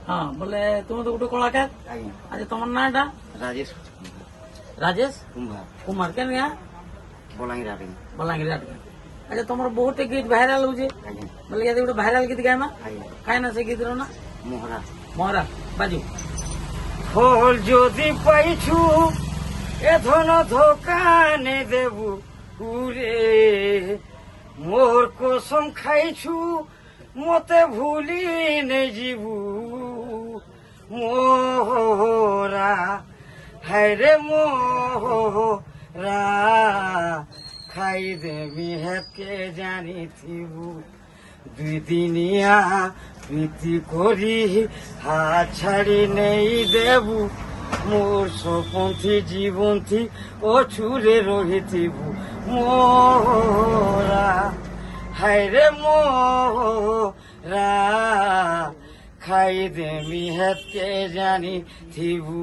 হ্যাঁ বলে তুমি তো গোটে কলাকার। আজ্ঞা আচ্ছা তোমার নাটা? রাজেশ রাজেশ কুম্ভার কুমার কেন গাঁ? বଲାଙ୍ଗୀର ଆଡ଼େ ବଲାଙ୍ଗୀର ଆଡେ। ଆଚ୍ଛା ତମର ବହୁତ ଗୀତ ଭାଇରାଲ ହଉଛି ଆଜ୍ଞା ବୋଲେ ଯଦି ଗୋଟେ ଭାଇରାଲ ଗୀତ ଗାଇମା ଆଜ୍ଞା କାଇଁ ନା ସେ ଗୀତର ନା ମୋହରା ମହରା ବାଜୁ। ফল যদি পাইছু এ ধন ধোকানে দেবু উরে মোর কসম খাইছু মতে ভুলি নে ଯିବୁ মোহরা হায়রে মোহরা খাইদেমি হেতকে জানিথিবু দুই দিনিয়া প্রীতি করি হাত ছাড়ি নেই দেবু মোর সপন্থী জীবন্থী ও ছুরে রহিথিবু মোরা হায়রে মোরা খাই দেমি হেতকে জানি থিবু।